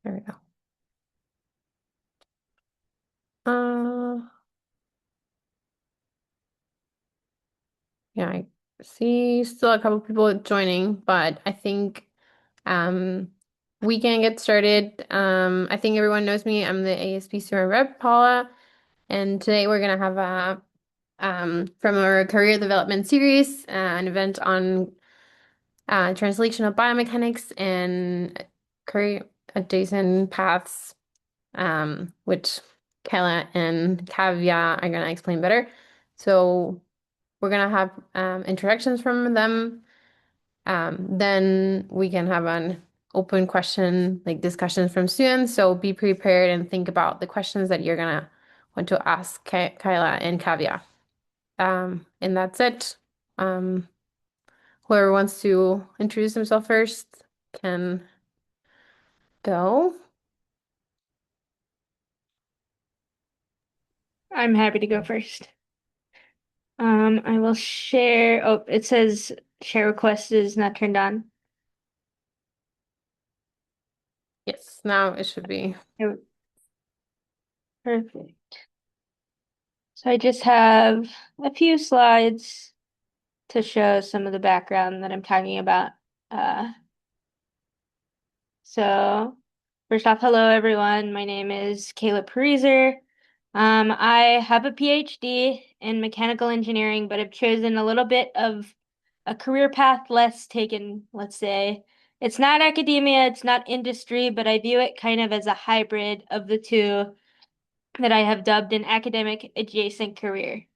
There we go. Uh, yeah, I see still a couple people joining, but I think we can get started. I think everyone knows me. I'm the ASB Student Rep, Paula, and today we're gonna have a from our career development series, an event on translation of biomechanics and career adjacent paths, which Kayla and Kavya are gonna explain better. So we're gonna have introductions from them. Then we can have an open question, like discussions from students. So be prepared and think about the questions that you're gonna want to ask Kayla and Kavya. And that's it. Um, whoever wants to introduce himself first can go. I'm happy to go first. I will share. Oh, it says share request is not turned on. Yes, now it should be. Oh, perfect. So I just have a few slides to show some of the background that I'm talking about. Uh, so first off, hello everyone. My name is Kayla Pariser. I have a PhD in mechanical engineering, but have chosen a little bit of a career path less taken, let's say. It's not academia, it's not industry, but I view it kind of as a hybrid of the two that I have dubbed an academic adjacent career.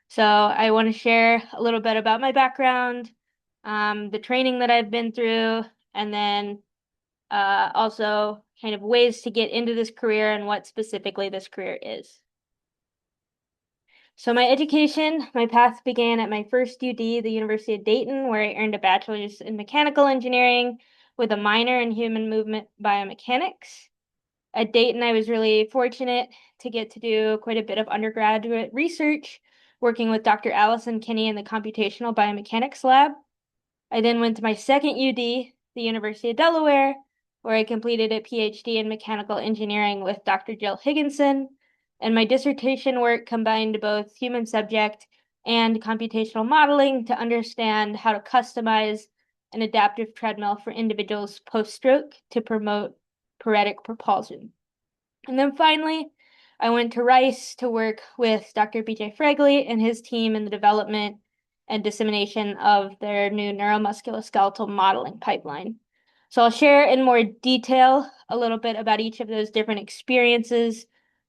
So I want to share a little bit about my background, the training that I've been through, and then also kind of ways to get into this career and what specifically this career is. So my education, my path began at my first UD, the University of Dayton, where I earned a bachelor's in mechanical engineering with a minor in human movement biomechanics. At Dayton, I was really fortunate to get to do quite a bit of undergraduate research, working with Dr. Allison Kinney in the computational biomechanics lab. I then went to my second UD, the University of Delaware, where I completed a PhD in mechanical engineering with Dr. Jill Higginson, and my dissertation work combined both human subject and computational modeling to understand how to customize an adaptive treadmill for individuals post-stroke to promote paretic propulsion. And then finally, I went to Rice to work with Dr. BJ Fregley and his team in the development and dissemination of their new neuromusculoskeletal modeling pipeline. So I'll share in more detail a little bit about each of those different experiences,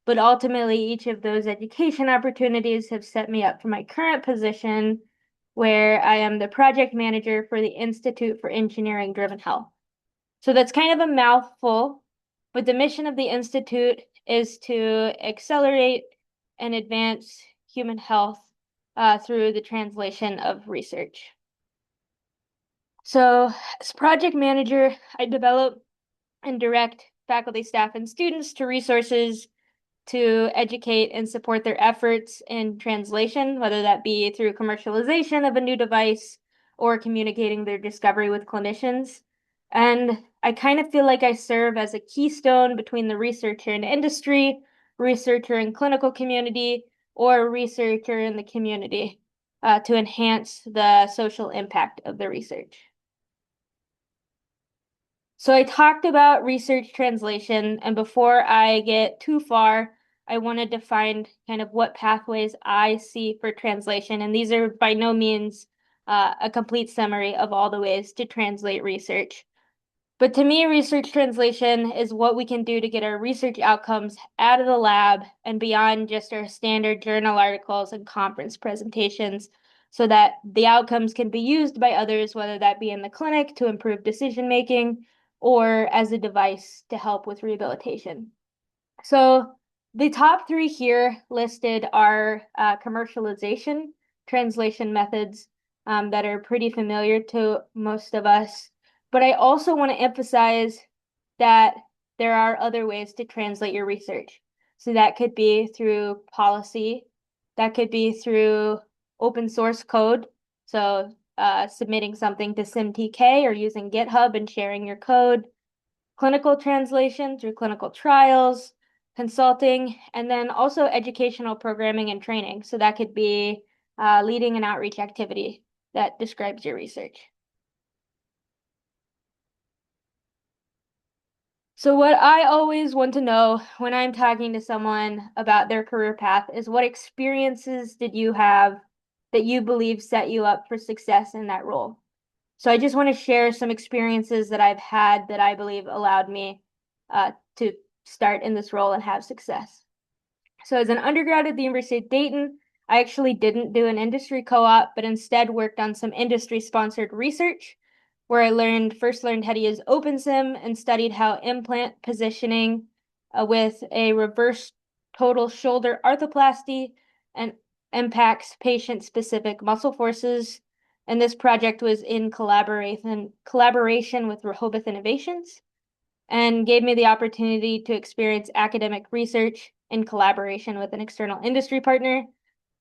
but ultimately each of those education opportunities have set me up for my current position where I am the project manager for the Institute for Engineering Driven Health. So that's kind of a mouthful, but the mission of the Institute is to accelerate and advance human health through the translation of research. So, as project manager, I develop and direct faculty, staff, and students to resources to educate and support their efforts in translation, whether that be through commercialization of a new device or communicating their discovery with clinicians. And I kind of feel like I serve as a keystone between the researcher and industry, researcher and clinical community, or researcher in the community to enhance the social impact of the research. So I talked about research translation, and before I get too far, I wanted to find kind of what pathways I see for translation. And these are by no means a complete summary of all the ways to translate research. But to me, research translation is what we can do to get our research outcomes out of the lab and beyond just our standard journal articles and conference presentations so that the outcomes can be used by others, whether that be in the clinic to improve decision making or as a device to help with rehabilitation. So the top three here listed are commercialization translation methods that are pretty familiar to most of us. But I also want to emphasize that there are other ways to translate your research. So that could be through policy, that could be through open source code. So submitting something to SimTK or using GitHub and sharing your code. clinical translation through clinical trials, consulting, and then also educational programming and training. So that could be leading an outreach activity that describes your research. So what I always want to know when I'm talking to someone about their career path is what experiences did you have that you believe set you up for success in that role? So I just want to share some experiences that I've had that I believe allowed me to start in this role and have success. So as an undergrad at the University of Dayton, I actually didn't do an industry co-op, but instead worked on some industry-sponsored research where I first learned how to use OpenSim and studied how implant positioning with a reverse total shoulder arthroplasty and impacts patient-specific muscle forces. And this project was in collaboration with Rehoboth Innovations and gave me the opportunity to experience academic research in collaboration with an external industry partner.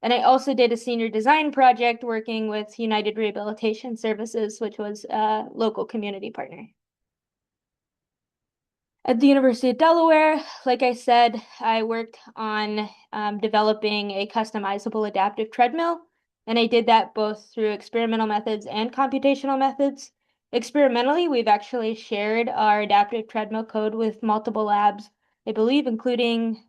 And I also did a senior design project working with United Rehabilitation Services, which was a local community partner. At the University of Delaware, like I said, I worked on developing a customizable adaptive treadmill, and I did that both through experimental methods and computational methods. Experimentally, we've actually shared our adaptive treadmill code with multiple labs, I believe, including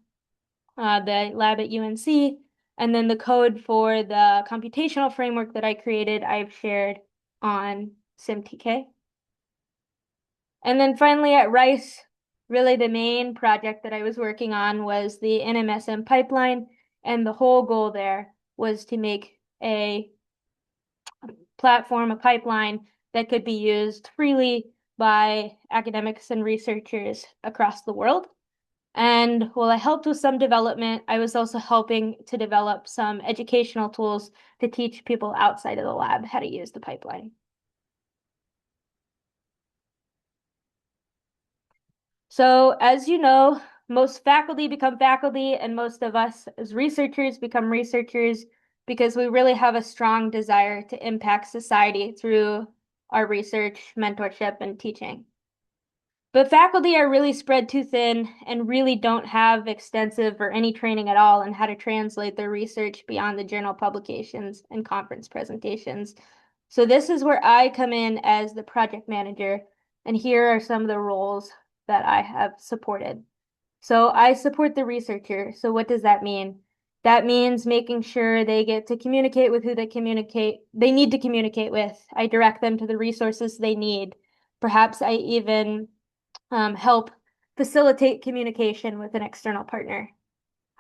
the lab at UNC, and then the code for the computational framework that I created, I've shared on SimTK. And then finally at Rice, really the main project that I was working on was the NMSM pipeline, and the whole goal there was to make a platform, a pipeline that could be used freely by academics and researchers across the world. And while I helped with some development, I was also helping to develop some educational tools to teach people outside of the lab how to use the pipeline. So as you know, most faculty become faculty and most of us as researchers become researchers because we really have a strong desire to impact society through our research, mentorship, and teaching. But faculty are really spread too thin and really don't have extensive or any training at all on how to translate their research beyond the journal publications and conference presentations. So this is where I come in as the project manager, and here are some of the roles that I have supported. So I support the researcher. So what does that mean? That means making sure they get to communicate with who they need to communicate with. I direct them to the resources they need. Perhaps I even help facilitate communication with an external partner.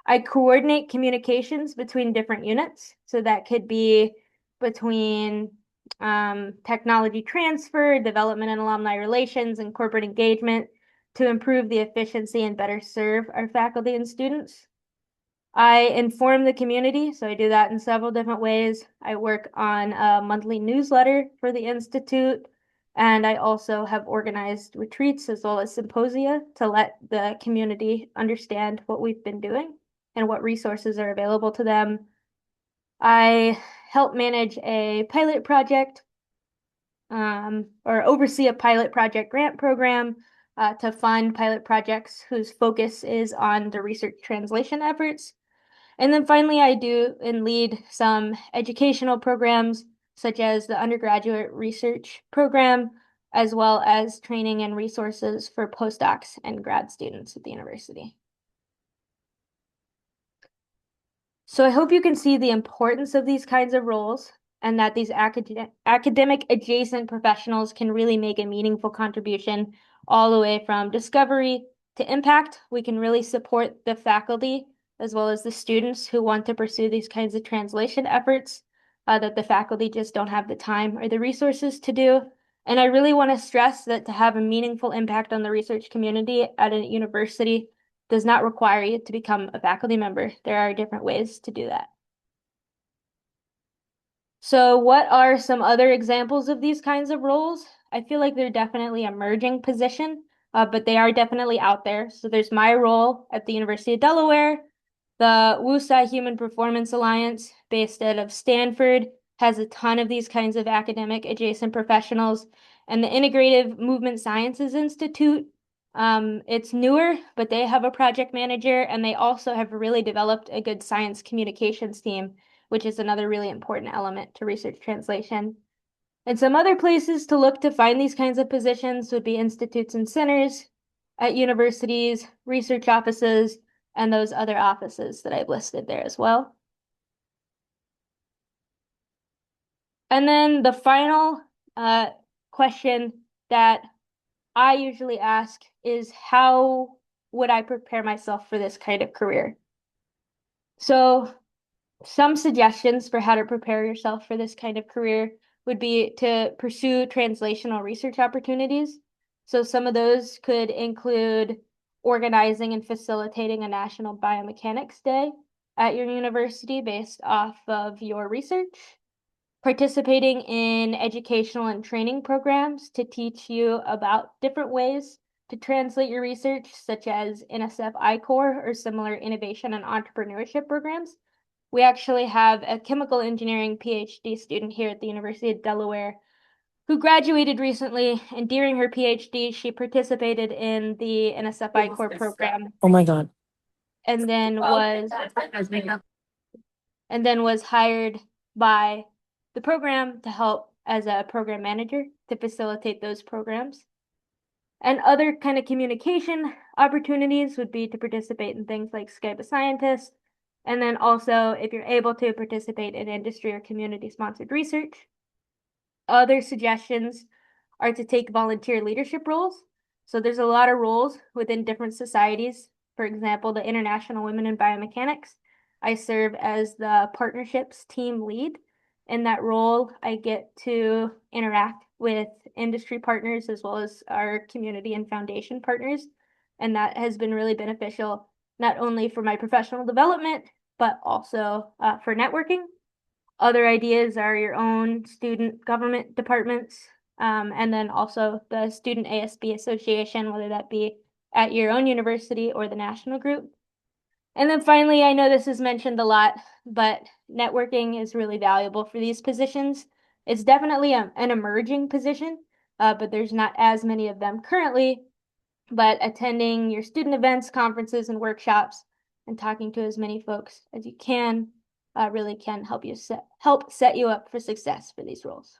I coordinate communications between different units. So that could be between technology transfer, development and alumni relations, and corporate engagement to improve the efficiency and better serve our faculty and students. I inform the community, so I do that in several different ways. I work on a monthly newsletter for the Institute, and I also have organized retreats as well as symposia to let the community understand what we've been doing and what resources are available to them. I help manage a pilot project or oversee a pilot project grant program to fund pilot projects whose focus is on the research translation efforts. And then finally, I do and lead some educational programs, such as the undergraduate research program, as well as training and resources for postdocs and grad students at the university. So I hope you can see the importance of these kinds of roles and that these academic adjacent professionals can really make a meaningful contribution all the way from discovery to impact. We can really support the faculty as well as the students who want to pursue these kinds of translation efforts that the faculty just don't have the time or the resources to do. And I really want to stress that to have a meaningful impact on the research community at a university does not require you to become a faculty member. There are different ways to do that. So what are some other examples of these kinds of roles? I feel like they're definitely a emerging position, but they are definitely out there. So there's my role at the University of Delaware. The WUSA Human Performance Alliance, based out of Stanford, has a ton of these kinds of academic adjacent professionals. And the Integrative Movement Sciences Institute It's newer, but they have a project manager, and they also have really developed a good science communications team, which is another really important element to research translation. And some other places to look to find these kinds of positions would be institutes and centers at universities, research offices, and those other offices that I've listed there as well. And then the final question that I usually ask is, how would I prepare myself for this kind of career? So some suggestions for how to prepare yourself for this kind of career would be to pursue translational research opportunities. So some of those could include organizing and facilitating a National Biomechanics Day at your university based off of your research, participating in educational and training programs to teach you about different ways to translate your research, such as NSF I-Corps or similar innovation and entrepreneurship programs. We actually have a chemical engineering PhD student here at the University of Delaware who graduated recently, and during her PhD, she participated in the NSF I-Corps program Oh my God. and then was hired by the program to help as a program manager to facilitate those programs. And other kind of communication opportunities would be to participate in things like Skype a Scientist, and then also, if you're able to, participate in industry or community-sponsored research. Other suggestions are to take volunteer leadership roles. So there's a lot of roles within different societies. For example, the International Women in Biomechanics. I serve as the partnerships team lead. In that role, I get to interact with industry partners as well as our community and foundation partners. And that has been really beneficial, not only for my professional development, but also for networking. Other ideas are your own student government departments, and then also the Student ASB Association, whether that be at your own university or the national group. And then finally, I know this is mentioned a lot, but networking is really valuable for these positions. It's definitely an emerging position, but there's not as many of them currently. But attending your student events, conferences, and workshops, and talking to as many folks as you can really can help set you up for success for these roles.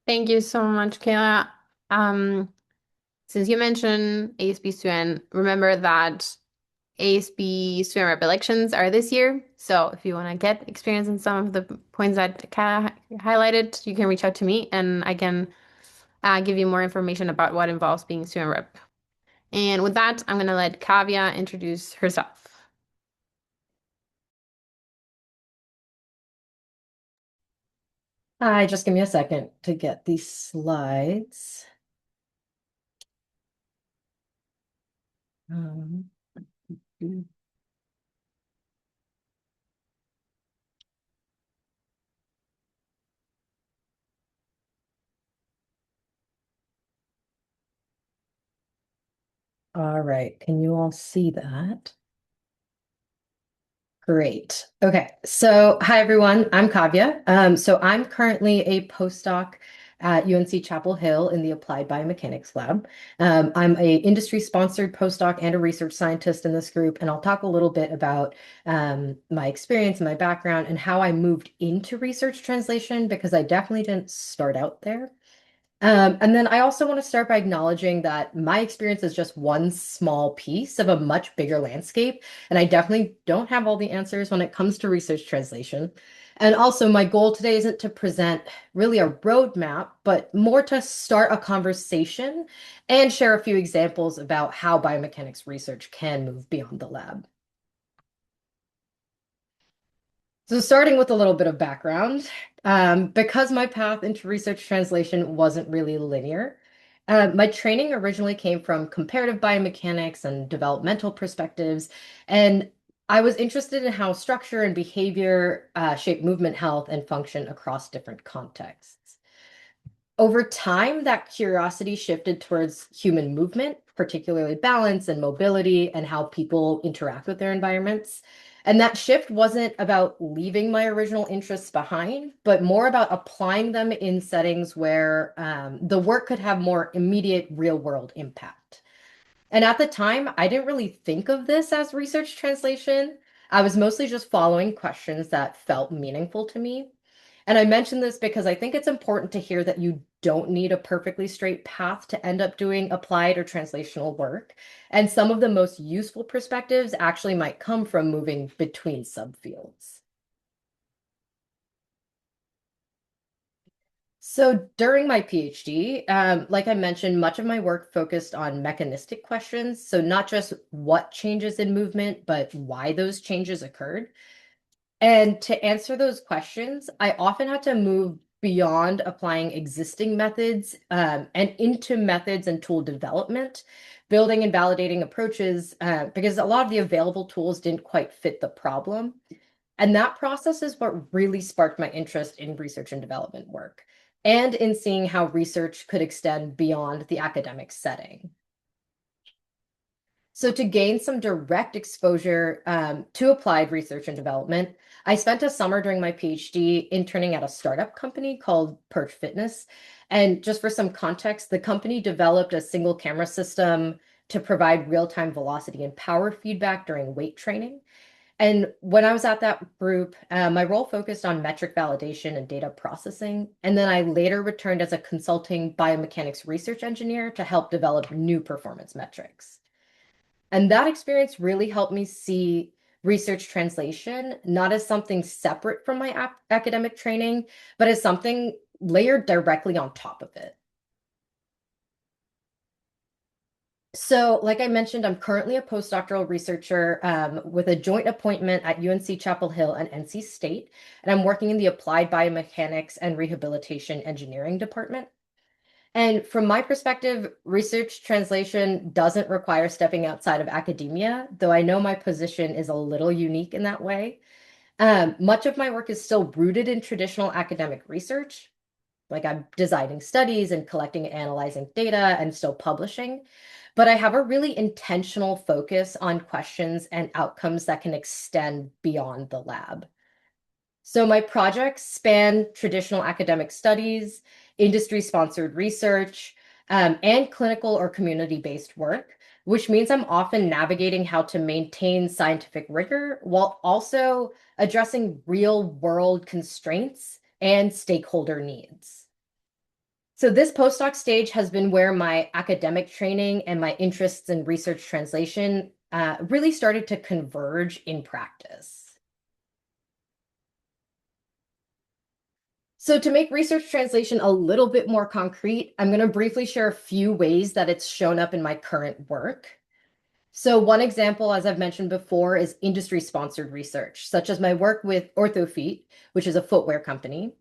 Thank you so much, Kayla. Since you mentioned ASB student, remember that ASB student rep elections are this year. So if you want to get experience in some of the points that Kayla highlighted, you can reach out to me and I can give you more information about what involves being student rep. And with that, I'm going to let Kavya introduce herself. Hi, just give me a second to get these slides. Um, all right, can you all see that? Great. Okay. So, hi everyone. I'm Kavya. So I'm currently a postdoc at UNC Chapel Hill in the Applied Biomechanics Lab. I'm a industry-sponsored postdoc and a research scientist in this group, and I'll talk a little bit about my experience and my background and how I moved into research translation because I definitely didn't start out there. And then I also want to start by acknowledging that my experience is just one small piece of a much bigger landscape, and I definitely don't have all the answers when it comes to research translation. And also, my goal today isn't to present really a roadmap, but more to start a conversation and share a few examples about how biomechanics research can move beyond the lab. So starting with a little bit of background, because my path into research translation wasn't really linear, my training originally came from comparative biomechanics and developmental perspectives, and I was interested in how structure and behavior shape movement health and function across different contexts. Over time, that curiosity shifted towards human movement, particularly balance and mobility, and how people interact with their environments. And that shift wasn't about leaving my original interests behind, but more about applying them in settings where the work could have more immediate real world impact. And at the time, I didn't really think of this as research translation. I was mostly just following questions that felt meaningful to me. And I mention this because I think it's important to hear that you don't need a perfectly straight path to end up doing applied or translational work. And some of the most useful perspectives actually might come from moving between subfields. So during my PhD, like I mentioned, much of my work focused on mechanistic questions. So not just what changes in movement, but why those changes occurred. And to answer those questions, I often had to move beyond applying existing methods and into methods and tool development, building and validating approaches, because a lot of the available tools didn't quite fit the problem. And that process is what really sparked my interest in research and development work and in seeing how research could extend beyond the academic setting. So to gain some direct exposure to applied research and development, I spent a summer during my PhD interning at a startup company called Perch Fitness. And just for some context, the company developed a single camera system to provide real-time velocity and power feedback during weight training. And when I was at that group, my role focused on metric validation and data processing. And then I later returned as a consulting biomechanics research engineer to help develop new performance metrics. And that experience really helped me see research translation not as something separate from my academic training, but as something layered directly on top of it. So, like I mentioned, I'm currently a postdoctoral researcher with a joint appointment at UNC Chapel Hill and NC State, and I'm working in the Applied Biomechanics and Rehabilitation Engineering department. And from my perspective, research translation doesn't require stepping outside of academia, though I know my position is a little unique in that way. Much of my work is still rooted in traditional academic research, like I'm designing studies and collecting and analyzing data and still publishing. But I have a really intentional focus on questions and outcomes that can extend beyond the lab. So my projects span traditional academic studies, industry-sponsored research, and clinical or community-based work, which means I'm often navigating how to maintain scientific rigor while also addressing real-world constraints and stakeholder needs. So this postdoc stage has been where my academic training and my interests in research translation really started to converge in practice. So to make research translation a little bit more concrete, I'm going to briefly share a few ways that it's shown up in my current work. So one example, as I've mentioned before, is industry-sponsored research, such as my work with OrthoFeet, which is a footwear company.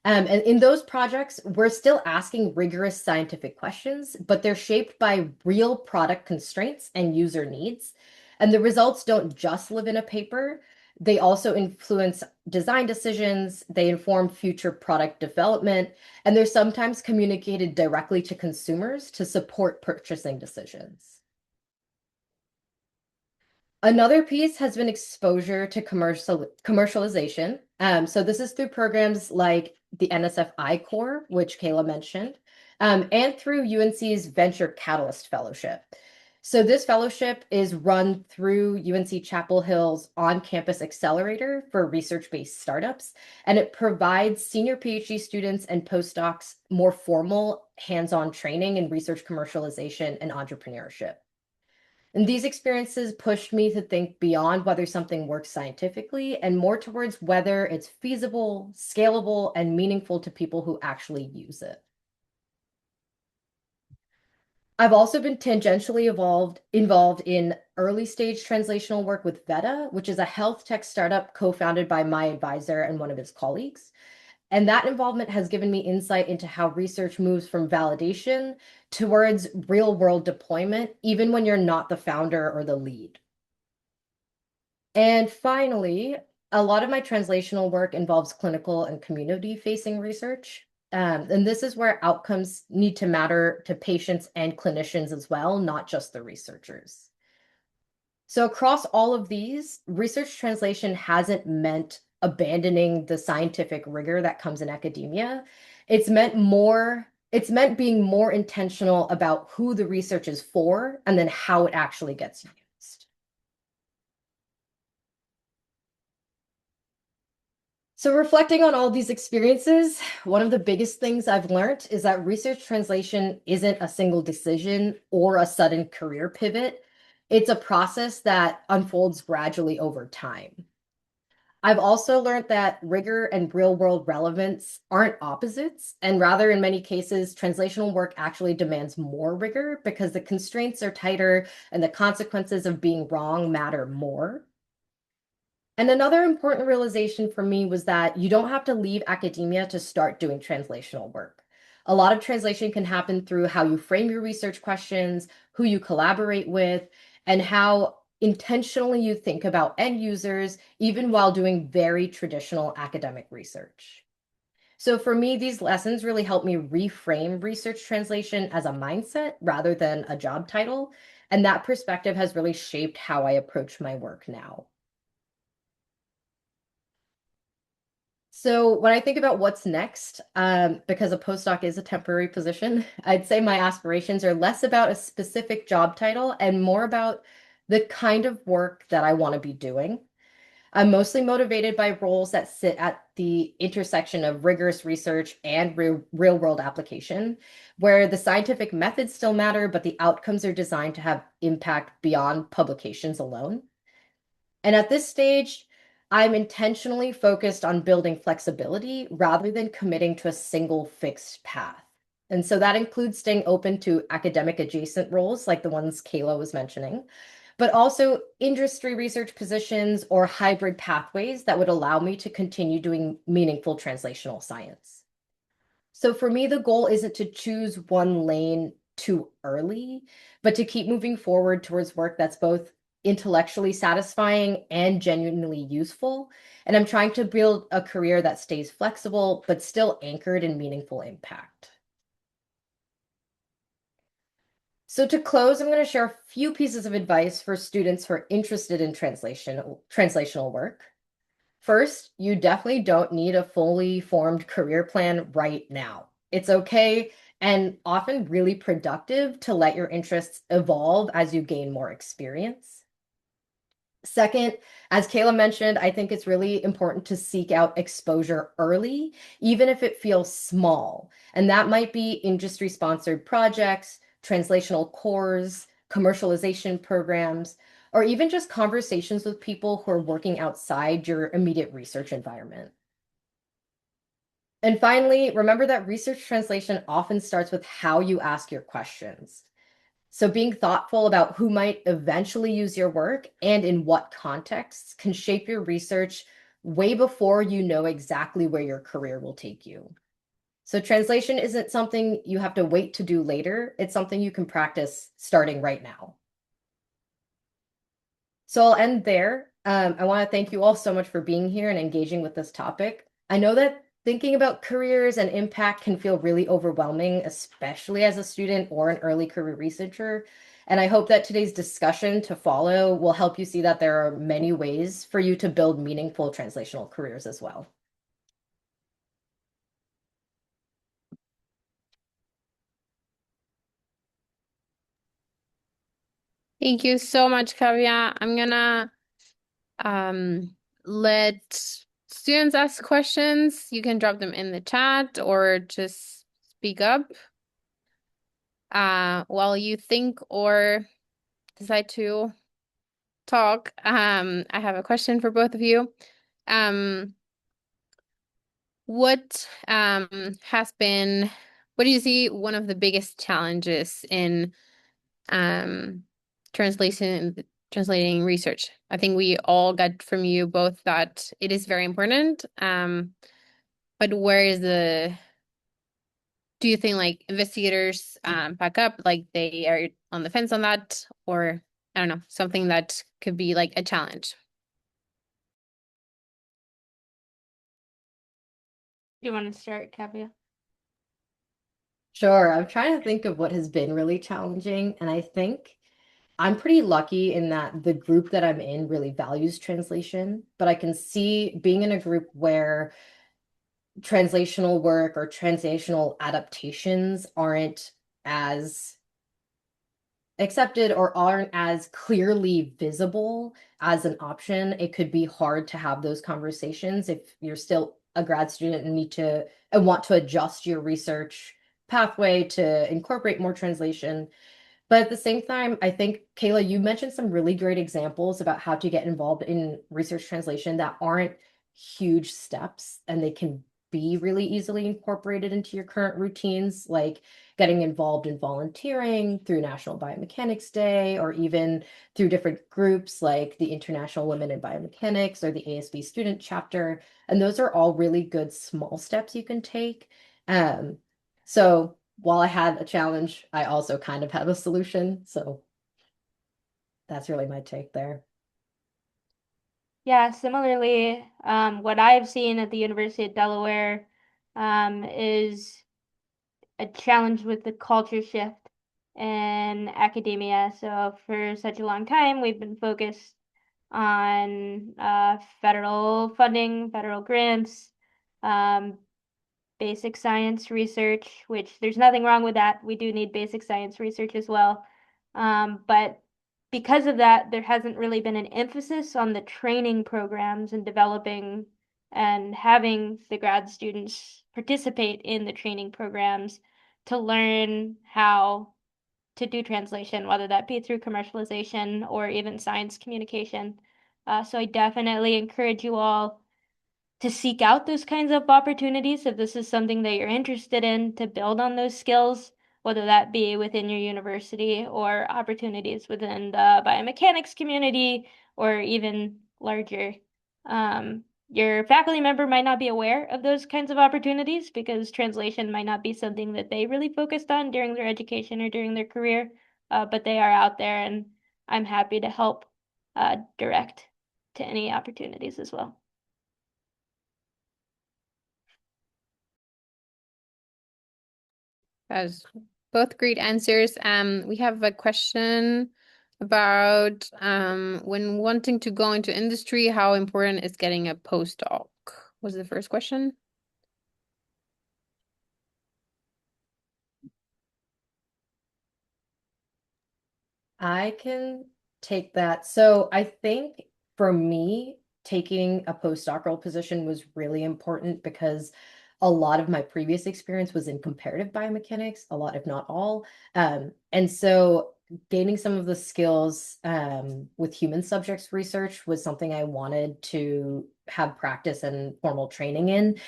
And in those projects, we're still asking rigorous scientific questions, but they're shaped by real product constraints and user needs. And the results don't just live in a paper. They also influence design decisions, they inform future product development, and they're sometimes communicated directly to consumers to support purchasing decisions. Another piece has been exposure to commercialization. So this is through programs like the NSF I-Corps, which Kayla mentioned, and through UNC's Venture Catalyst Fellowship. So this fellowship is run through UNC Chapel Hill's on-campus accelerator for research-based startups, and it provides senior PhD students and postdocs more formal hands-on training in research commercialization and entrepreneurship. And these experiences pushed me to think beyond whether something works scientifically and more towards whether it's feasible, scalable, and meaningful to people who actually use it. I've also been tangentially involved in early stage translational work with Veta, which is a health tech startup co-founded by my advisor and one of his colleagues. And that involvement has given me insight into how research moves from validation towards real world deployment, even when you're not the founder or the lead. And finally, a lot of my translational work involves clinical and community facing research. And this is where outcomes need to matter to patients and clinicians as well, not just the researchers. So across all of these, research translation hasn't meant abandoning the scientific rigor that comes in academia. It's meant being more intentional about who the research is for and then how it actually gets used. So reflecting on all these experiences, one of the biggest things I've learned is that research translation isn't a single decision or a sudden career pivot. It's a process that unfolds gradually over time. I've also learned that rigor and real-world relevance aren't opposites, and rather, in many cases, translational work actually demands more rigor because the constraints are tighter and the consequences of being wrong matter more. And another important realization for me was that you don't have to leave academia to start doing translational work. A lot of translation can happen through how you frame your research questions, who you collaborate with, and how intentionally you think about end users, even while doing very traditional academic research. So for me, these lessons really helped me reframe research translation as a mindset rather than a job title. And that perspective has really shaped how I approach my work now. So when I think about what's next, because a postdoc is a temporary position, I'd say my aspirations are less about a specific job title and more about the kind of work that I want to be doing. I'm mostly motivated by roles that sit at the intersection of rigorous research and real world application, where the scientific methods still matter, but the outcomes are designed to have impact beyond publications alone. And at this stage, I'm intentionally focused on building flexibility rather than committing to a single fixed path. And so that includes staying open to academic adjacent roles like the ones Kayla was mentioning, but also industry research positions or hybrid pathways that would allow me to continue doing meaningful translational science. So for me, the goal isn't to choose one lane too early, but to keep moving forward towards work that's both intellectually satisfying and genuinely useful. And I'm trying to build a career that stays flexible, but still anchored in meaningful impact. So to close, I'm going to share a few pieces of advice for students who are interested in translational work. First, you definitely don't need a fully formed career plan right now. It's okay and often really productive to let your interests evolve as you gain more experience. Second, as Kayla mentioned, I think it's really important to seek out exposure early, even if it feels small. And that might be industry-sponsored projects, translational cores, commercialization programs, or even just conversations with people who are working outside your immediate research environment. And finally, remember that research translation often starts with how you ask your questions. So being thoughtful about who might eventually use your work and in what contexts can shape your research way before you know exactly where your career will take you. So translation isn't something you have to wait to do later. It's something you can practice starting right now. So I'll end there. I want to thank you all so much for being here and engaging with this topic. I know that thinking about careers and impact can feel really overwhelming, especially as a student or an early career researcher. And I hope that today's discussion to follow will help you see that there are many ways for you to build meaningful translational careers as well. Thank you so much, Kavya. I'm gonna let students ask questions. You can drop them in the chat or just speak up while you think or decide to talk. I have a question for both of you. Um, what has been, what do you see one of the biggest challenges in um translating research? I think we all got from you both that it is very important. But where is do you think like investigators back up, like they are on the fence on that, or I don't know, something that could be like a challenge? Do you want to start, Kavya? Sure, I'm trying to think of what has been really challenging, and I think I'm pretty lucky in that the group that I'm in really values translation, but I can see being in a group where translational work or translational adaptations aren't as accepted or aren't as clearly visible as an option. It could be hard to have those conversations if you're still a grad student and need to and want to adjust your research pathway to incorporate more translation. But at the same time, I think, Kayla, you mentioned some really great examples about how to get involved in research translation that aren't huge steps and they can be really easily incorporated into your current routines, like getting involved in volunteering through National Biomechanics Day, or even through different groups like the International Women in Biomechanics or the ASB Student Chapter. And those are all really good small steps you can take. Um, so while I had a challenge, I also kind of have a solution. So that's really my take there. Yeah, similarly, what I've seen at the University of Delaware is a challenge with the culture shift in academia. So for such a long time, we've been focused on federal funding, federal grants, um, basic science research, which there's nothing wrong with that. We do need basic science research as well. But because of that, there hasn't really been an emphasis on the training programs and developing and having the grad students participate in the training programs to learn how to do translation, whether that be through commercialization or even science communication. So I definitely encourage you all to seek out those kinds of opportunities if this is something that you're interested in to build on those skills, whether that be within your university or opportunities within the biomechanics community or even larger. Your faculty member might not be aware of those kinds of opportunities because translation might not be something that they really focused on during their education or during their career, but they are out there, and I'm happy to help direct to any opportunities as well. That's both great answers. We have a question about when wanting to go into industry, how important is getting a postdoc? Was the first question. I can take that. So I think for me, taking a postdoctoral position was really important because a lot of my previous experience was in comparative biomechanics, a lot, if not all. And so gaining some of the skills with human subjects research was something I wanted to have practice and formal training in.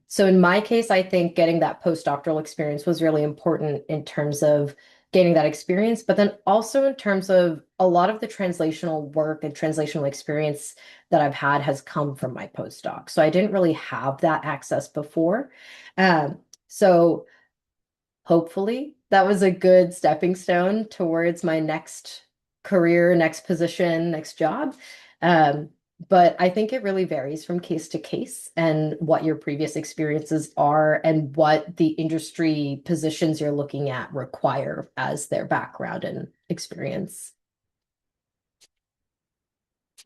So in my case, I think getting that postdoctoral experience was really important in terms of gaining that experience, but then also in terms of a lot of the translational work and translational experience that I've had has come from my postdoc. So I didn't really have that access before. Um, so hopefully that was a good stepping stone towards my next career, next position, next job. Um, but I think it really varies from case to case and what your previous experiences are and what the industry positions you're looking at require as their background and experience.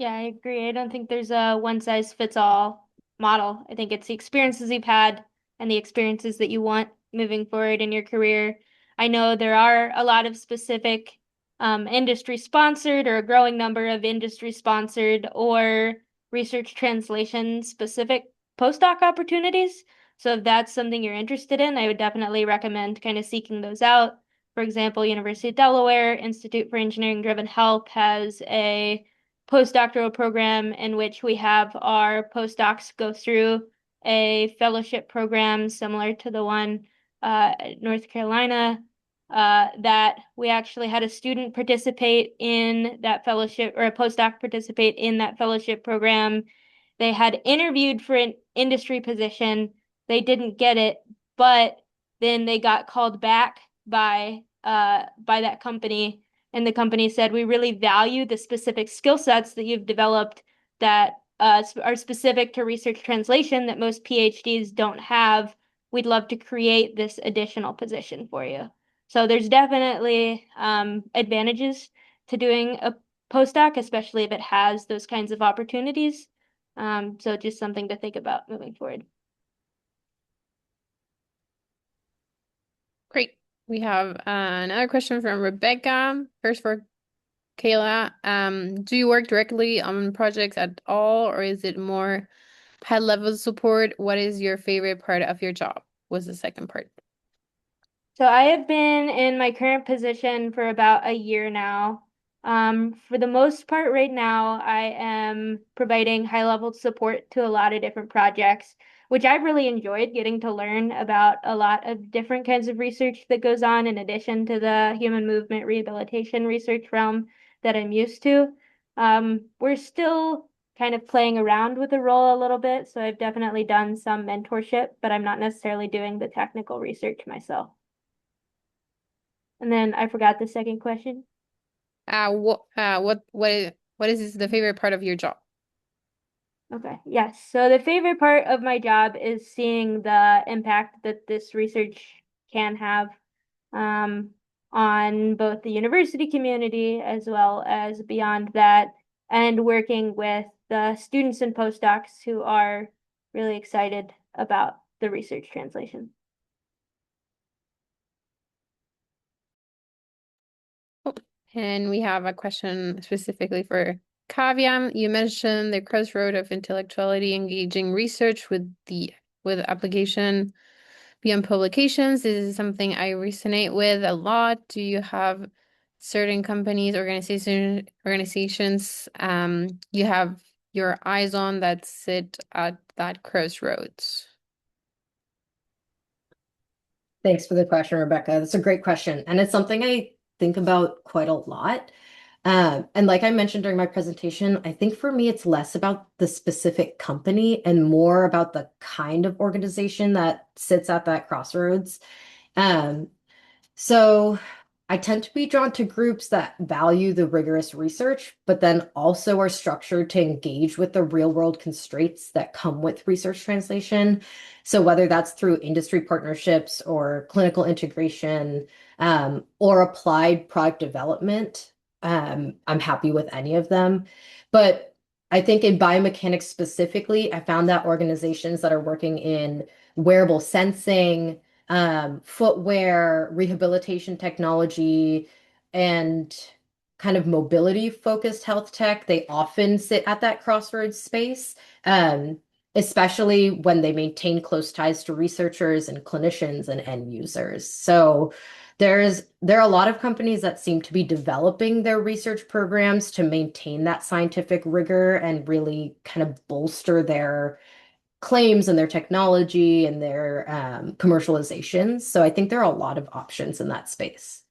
Yeah, I agree. I don't think there's a one size fits all model. I think it's the experiences you've had and the experiences that you want moving forward in your career. I know there are a lot of specific industry sponsored or a growing number of industry sponsored or research translation specific postdoc opportunities. So if that's something you're interested in, I would definitely recommend kind of seeking those out. For example, University of Delaware Institute for Engineering Driven Health has a postdoctoral program in which we have our postdocs go through a fellowship program similar to the one at North Carolina, that we actually had a student participate in that fellowship or a postdoc participate in that fellowship program. They had interviewed for an industry position. They didn't get it, but then they got called back by that company, and the company said, we really value the specific skill sets that you've developed that are specific to research translation that most PhDs don't have. We'd love to create this additional position for you. So there's definitely advantages to doing a postdoc, especially if it has those kinds of opportunities. So just something to think about moving forward. Great. We have another question from Rebecca. First for Kayla. Do you work directly on projects at all, or is it more high level support? What is your favorite part of your job? Was the second part. So I have been in my current position for about a year now. For the most part right now, I am providing high-level support to a lot of different projects, which I've really enjoyed getting to learn about a lot of different kinds of research that goes on in addition to the human movement rehabilitation research realm that I'm used to. We're still kind of playing around with the role a little bit, so I've definitely done some mentorship, but I'm not necessarily doing the technical research myself. And then I forgot the second question. What is the favorite part of your job? Okay, yes. So the favorite part of my job is seeing the impact that this research can have um, on both the university community as well as beyond that, and working with the students and postdocs who are really excited about the research translation. And we have a question specifically for Kavya. You mentioned the crossroad of intellectuality engaging research with application beyond publications. This is something I resonate with a lot. Do you have certain companies, organizations you have your eyes on that sit at that crossroads? Thanks for the question, Rebecca. That's a great question. And it's something I think about quite a lot. And like I mentioned during my presentation, I think for me, it's less about the specific company and more about the kind of organization that sits at that crossroads. Um, so I tend to be drawn to groups that value the rigorous research, but then also are structured to engage with the real world constraints that come with research translation. So whether that's through industry partnerships or clinical integration, or applied product development, I'm happy with any of them. But I think in biomechanics specifically, I found that organizations that are working in wearable sensing, footwear, rehabilitation technology, and kind of mobility focused health tech, they often sit at that crossroads space, especially when they maintain close ties to researchers and clinicians and end users. So there are a lot of companies that seem to be developing their research programs to maintain that scientific rigor and really kind of bolster their claims and their technology and their commercializations. So I think there are a lot of options in that space.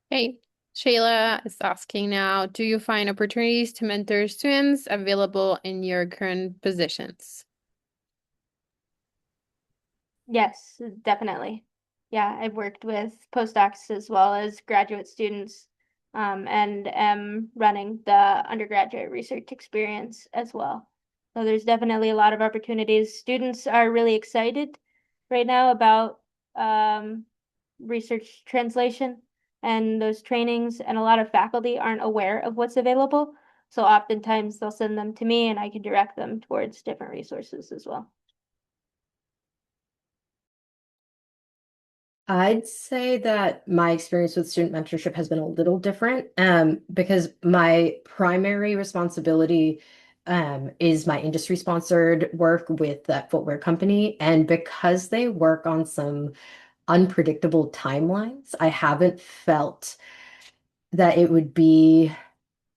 Hey, Shayla is asking now, do you find opportunities to mentor students available in your current positions? Yes, definitely. Yeah, I've worked with postdocs as well as graduate students, and am running the undergraduate research experience as well. So there's definitely a lot of opportunities. Students are really excited right now about research translation and those trainings, and a lot of faculty aren't aware of what's available. So oftentimes they'll send them to me and I can direct them towards different resources as well. I'd say that my experience with student mentorship has been a little different, because my primary responsibility is my industry sponsored work with that footwear company. And because they work on some unpredictable timelines, I haven't felt that it would be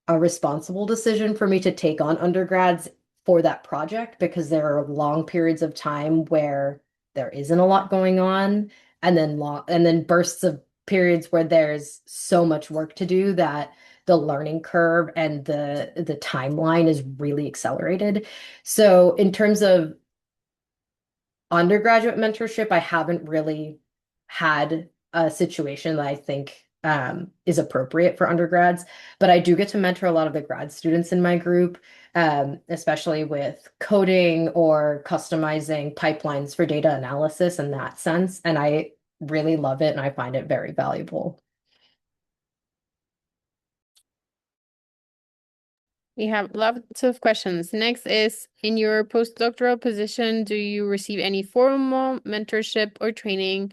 a responsible decision for me to take on undergrads for that project because there are long periods of time where there isn't a lot going on, and then bursts of periods where there's so much work to do that the learning curve and the timeline is really accelerated. So in terms of undergraduate mentorship, I haven't really had a situation that I think is appropriate for undergrads. But I do get to mentor a lot of the grad students in my group, especially with coding or customizing pipelines for data analysis in that sense. And I really love it and I find it very valuable. We have lots of questions. Next is, in your postdoctoral position, do you receive any formal mentorship or training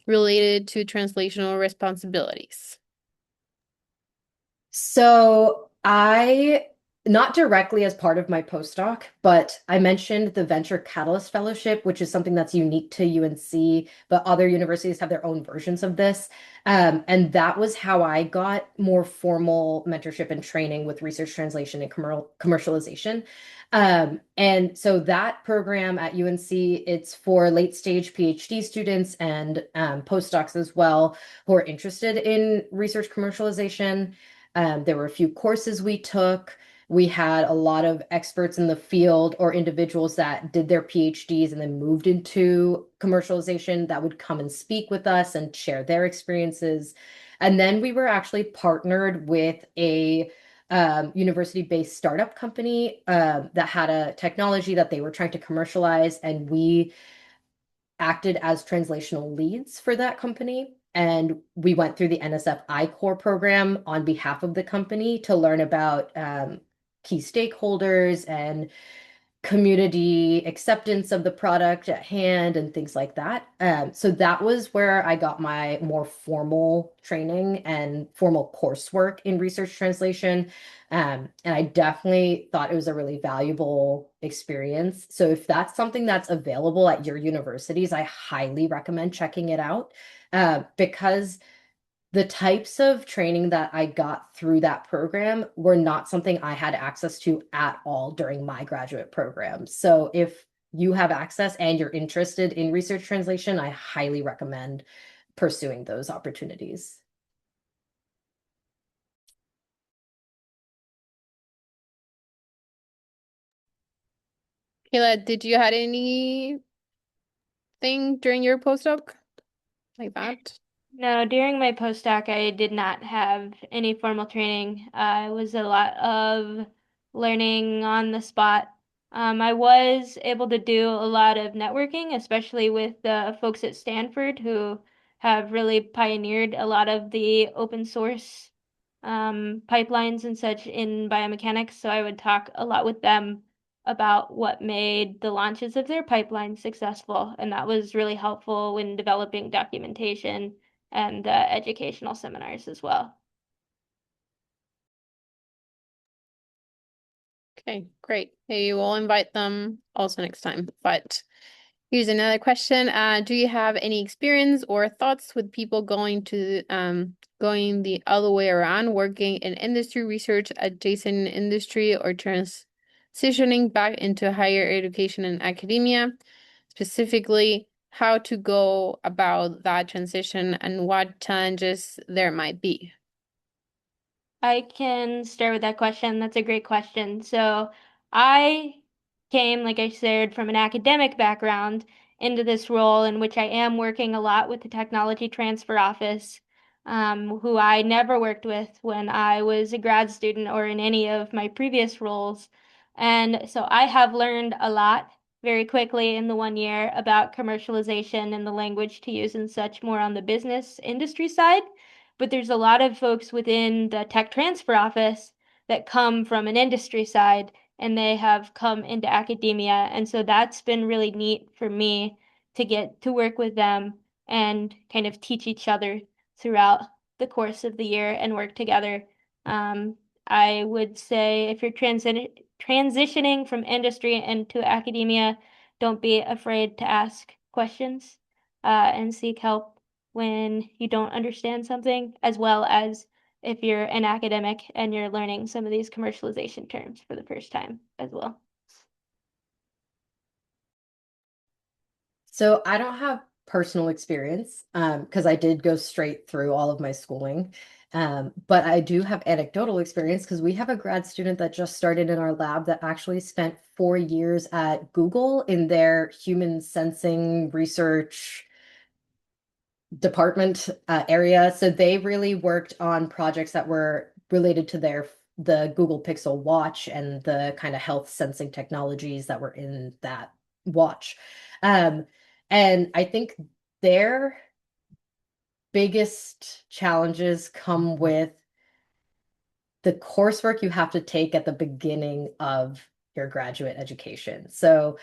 related to translational responsibilities? So I, not directly as part of my postdoc, but I mentioned the Venture Catalyst Fellowship, which is something that's unique to UNC, but other universities have their own versions of this. And that was how I got more formal mentorship and training with research translation and commercialization. And so that program at UNC, it's for late stage PhD students and postdocs as well who are interested in research commercialization. There were a few courses we took. We had a lot of experts in the field or individuals that did their PhDs and then moved into commercialization that would come and speak with us and share their experiences. And then we were actually partnered with a university-based startup company that had a technology that they were trying to commercialize, and we acted as translational leads for that company. And we went through the NSF I-Core program on behalf of the company to learn about key stakeholders and community acceptance of the product at hand and things like that. So that was where I got my more formal training and formal coursework in research translation. And I definitely thought it was a really valuable experience. So if that's something that's available at your universities, I highly recommend checking it out because the types of training that I got through that program were not something I had access to at all during my graduate program. So if you have access and you're interested in research translation, I highly recommend pursuing those opportunities. Kayla, did you had anything during your postdoc like that? No, during my postdoc, I did not have any formal training. It was a lot of learning on the spot. I was able to do a lot of networking, especially with the folks at Stanford who have really pioneered a lot of the open source pipelines and such in biomechanics. So I would talk a lot with them about what made the launches of their pipeline successful. And that was really helpful when developing documentation and educational seminars as well. Okay, great. Maybe we'll invite them also next time. But here's another question. Do you have any experience or thoughts with people going the other way around, working in industry research, adjacent industry, or transitioning back into higher education and academia? Specifically, how to go about that transition and what challenges there might be. I can start with that question. That's a great question. So I came, like I said, from an academic background into this role in which I am working a lot with the Technology Transfer Office, who I never worked with when I was a grad student or in any of my previous roles. And so I have learned a lot very quickly in the 1 year about commercialization and the language to use and such more on the business industry side. But there's a lot of folks within the tech transfer office that come from an industry side and they have come into academia. And so that's been really neat for me to get to work with them and kind of teach each other throughout the course of the year and work together. I would say if you're transitioning from industry into academia, don't be afraid to ask questions and seek help when you don't understand something, as well as if you're an academic and you're learning some of these commercialization terms for the first time as well. So I don't have personal experience because I did go straight through all of my schooling. But I do have anecdotal experience because we have a grad student that just started in our lab that actually spent 4 years at Google in their human sensing research department area. So they really worked on projects that were related to the Google Pixel watch and the kind of health sensing technologies that were in that watch. Um, and I think their biggest challenges come with the coursework you have to take at the beginning of your graduate education. So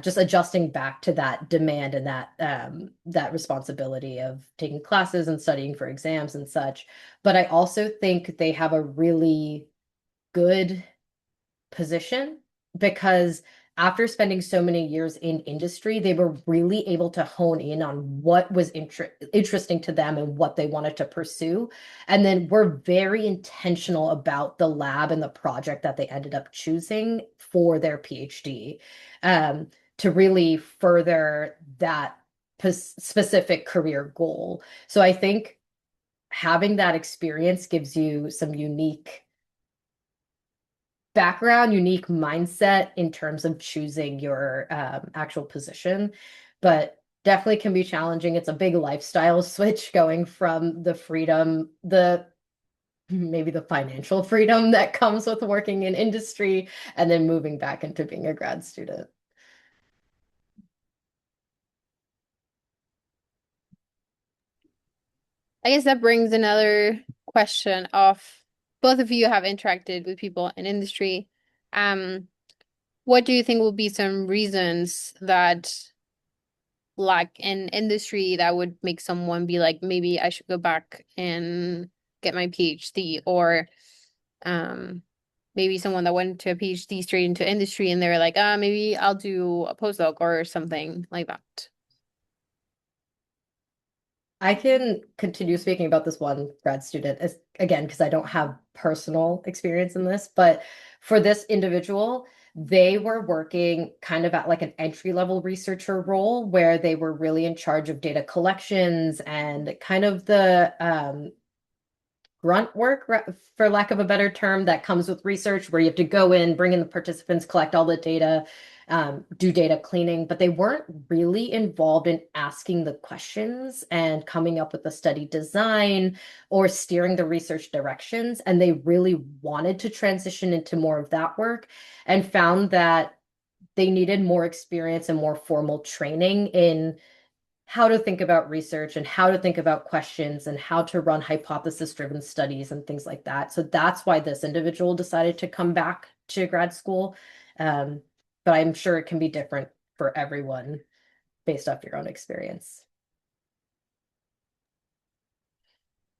just adjusting back to that demand and that responsibility of taking classes and studying for exams and such. But I also think they have a really good position because after spending so many years in industry, they were really able to hone in on what was interesting to them and what they wanted to pursue. And then were very intentional about the lab and the project that they ended up choosing for their PhD, to really further that specific career goal. So I think having that experience gives you some unique background, unique mindset in terms of choosing your actual position, but definitely can be challenging. It's a big lifestyle switch going from the freedom, the maybe the financial freedom that comes with working in industry, and then moving back into being a grad student. I guess that brings another question of both of you have interacted with people in industry. Um, what do you think will be some reasons that like in industry that would make someone be like, maybe I should go back and get my PhD, or um maybe someone that went to a PhD straight into industry and they were like, maybe I'll do a postdoc or something like that. I can continue speaking about this one grad student as, again, because I don't have personal experience in this, but for this individual, they were working kind of at like an entry-level researcher role where they were really in charge of data collections and kind of the grunt work, for lack of a better term, that comes with research, where you have to go in, bring in the participants, collect all the data, do data cleaning, but they weren't really involved in asking the questions and coming up with the study design or steering the research directions. And they really wanted to transition into more of that work and found that they needed more experience and more formal training in how to think about research and how to think about questions and how to run hypothesis-driven studies and things like that. So that's why this individual decided to come back to grad school. Um, but I'm sure it can be different for everyone based off your own experience.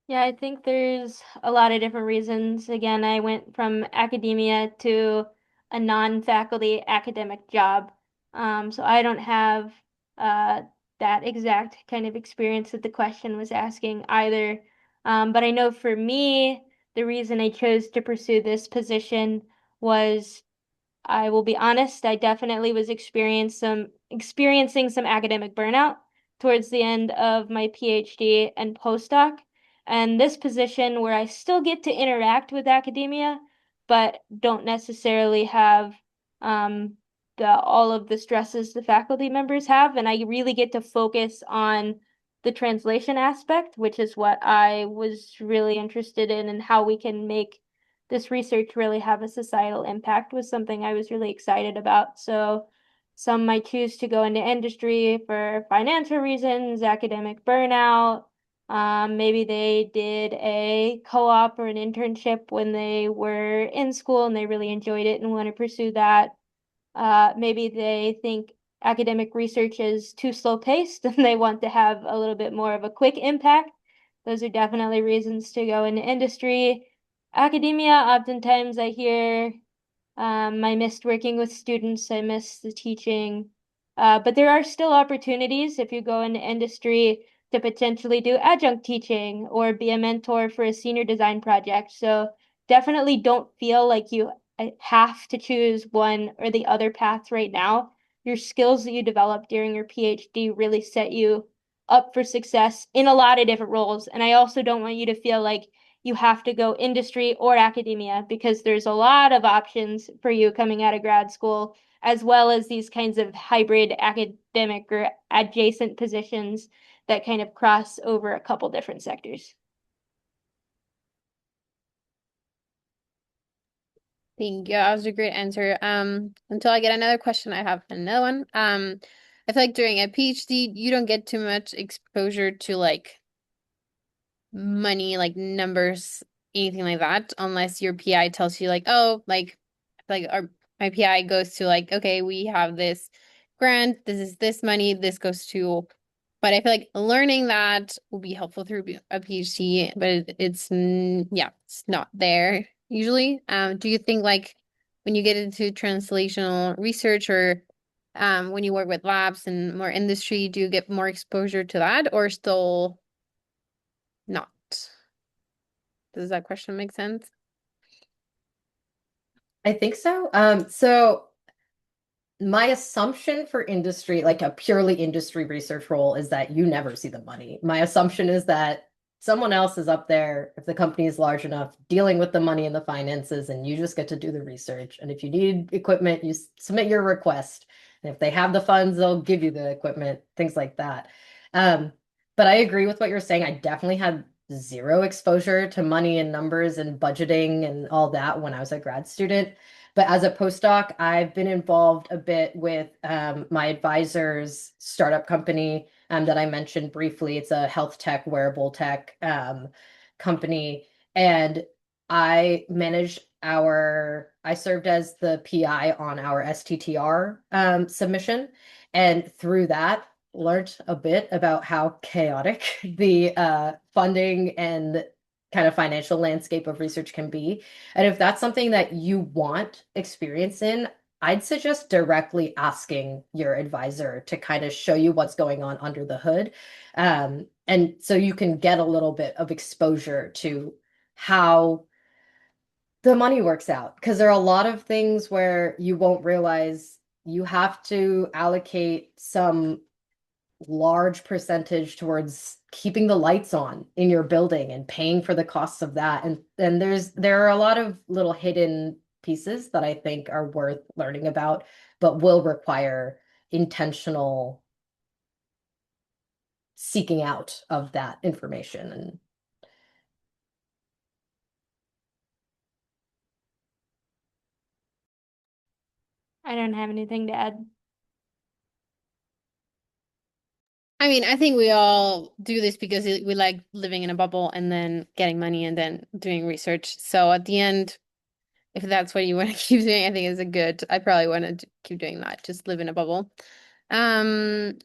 Yeah, I think there's a lot of different reasons. Again, I went from academia to a non-faculty academic job. So I don't have uh, that exact kind of experience that the question was asking either. But I know for me, the reason I chose to pursue this position was, I will be honest, I definitely was experiencing some academic burnout towards the end of my PhD and postdoc. And this position where I still get to interact with academia, but don't necessarily have all of the stresses the faculty members have. And I really get to focus on the translation aspect, which is what I was really interested in, and how we can make this research really have a societal impact was something I was really excited about. So some might choose to go into industry for financial reasons, academic burnout. Maybe they did a co-op or an internship when they were in school and they really enjoyed it and want to pursue that. Maybe they think academic research is too slow paced and they want to have a little bit more of a quick impact. Those are definitely reasons to go into industry. Academia, oftentimes I hear I missed working with students, I miss the teaching. But there are still opportunities if you go into industry to potentially do adjunct teaching or be a mentor for a senior design project. So definitely don't feel like you have to choose one or the other path right now. Your skills that you develop during your PhD really set you up for success in a lot of different roles. And I also don't want you to feel like you have to go industry or academia, because there's a lot of options for you coming out of grad school, as well as these kinds of hybrid academic or adjacent positions that kind of cross over a couple different sectors. Thank you. That was a great answer. Until I get another question, I have another one. I feel like during a PhD, you don't get too much exposure to like money, like numbers, anything like that, unless your PI tells you like, oh, like our my PI goes to like, okay, we have this grant, this is this money, this goes to, but I feel like learning that will be helpful through a PhD, but yeah, it's not there usually. Do you think like when you get into translational research or when you work with labs and more industry, do you get more exposure to that or still not? Does that question make sense? I think so. So my assumption for industry, like a purely industry research role, is that you never see the money. My assumption is that someone else is up there, if the company is large enough, dealing with the money and the finances, and you just get to do the research. And if you need equipment, you submit your request. And if they have the funds, they'll give you the equipment, things like that. Um, but I agree with what you're saying. I definitely had zero exposure to money and numbers and budgeting and all that when I was a grad student. But as a postdoc, I've been involved a bit with my advisor's startup company that I mentioned briefly. It's a health tech, wearable tech company. And I served as the PI on our STTR submission. And through that, learned a bit about how chaotic the funding and kind of financial landscape of research can be. And if that's something that you want experience in, I'd suggest directly asking your advisor to kind of show you what's going on under the hood. And so you can get a little bit of exposure to how the money works out. Because there are a lot of things where you won't realize you have to allocate some large percentage towards keeping the lights on in your building and paying for the costs of that. And there are a lot of little hidden pieces that I think are worth learning about, but will require intentional seeking out of that information. And I don't have anything to add. I mean, I think we all do this because we like living in a bubble and then getting money and then doing research. So at the end, if that's what you want to keep doing, I think is a good. I probably want to keep doing that, just live in a bubble. Um,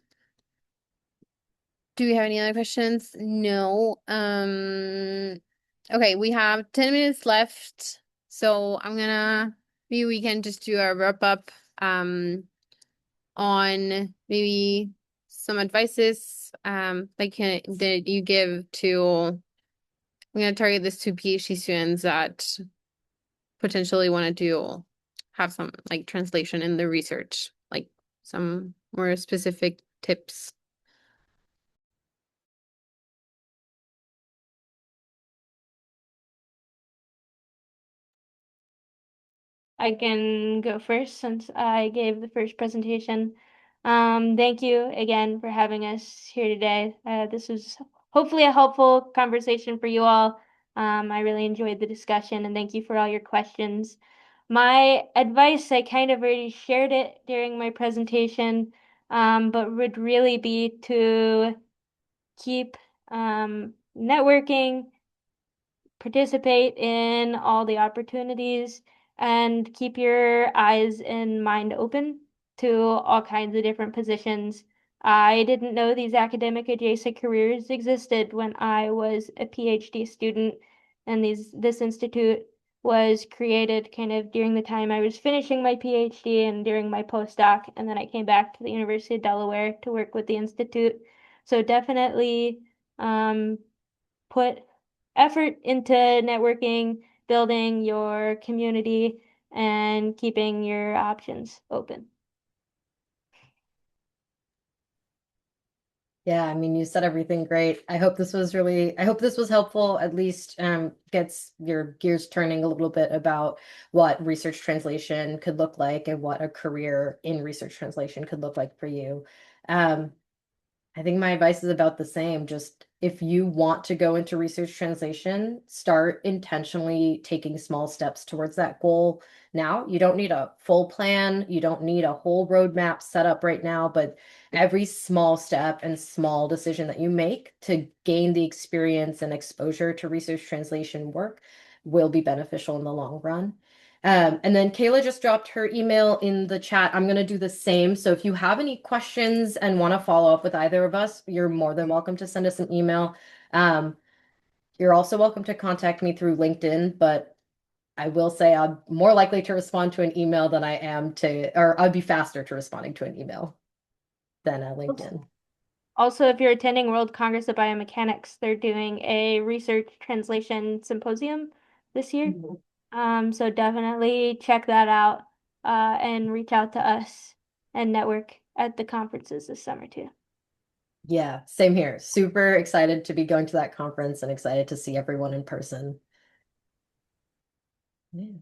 do we have any other questions? No. Okay, we have 10 minutes left. So maybe we can just do a wrap up on maybe some advices that you give to I'm gonna target this to PhD students that potentially want to have some like translation in the research, like some more specific tips. I can go first since I gave the first presentation. Thank you again for having us here today. This was hopefully a helpful conversation for you all. I really enjoyed the discussion and thank you for all your questions. My advice, I kind of already shared it during my presentation, but would really be to keep networking, participate in all the opportunities, and keep your eyes and mind open to all kinds of different positions. I didn't know these academic adjacent careers existed when I was a PhD student, and this institute was created kind of during the time I was finishing my PhD and during my postdoc, and then I came back to the University of Delaware to work with the institute. So definitely put effort into networking, building your community, and keeping your options open. yeah, I mean, you said everything great. I hope this was helpful, at least gets your gears turning a little bit about what research translation could look like and what a career in research translation could look like for you. Um, I think my advice is about the same. Just if you want to go into research translation, start intentionally taking small steps towards that goal now. You don't need a full plan, you don't need a whole roadmap set up right now, but every small step and small decision that you make to gain the experience and exposure to research translation work will be beneficial in the long run. And then Kayla just dropped her email in the chat. I'm going to do the same. So if you have any questions and want to follow up with either of us, you're more than welcome to send us an email. Um, you're also welcome to contact me through LinkedIn, but I will say I'm more likely to respond to an email than I am to, or I'd be faster to responding to an email than a LinkedIn. Also, if you're attending World Congress of Biomechanics, they're doing a research translation symposium this year. So definitely check that out, and reach out to us and network at the conferences this summer too. Yeah, same here. Super excited to be going to that conference and excited to see everyone in person. Yeah.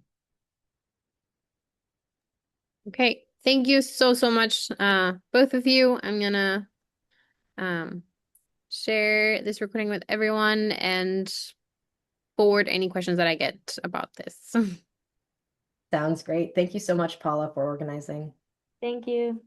Okay, thank you so, so much, both of you. I'm gonna um, share this recording with everyone and forward any questions that I get about this. Sounds great. Thank you so much, Paula, for organizing. Thank you.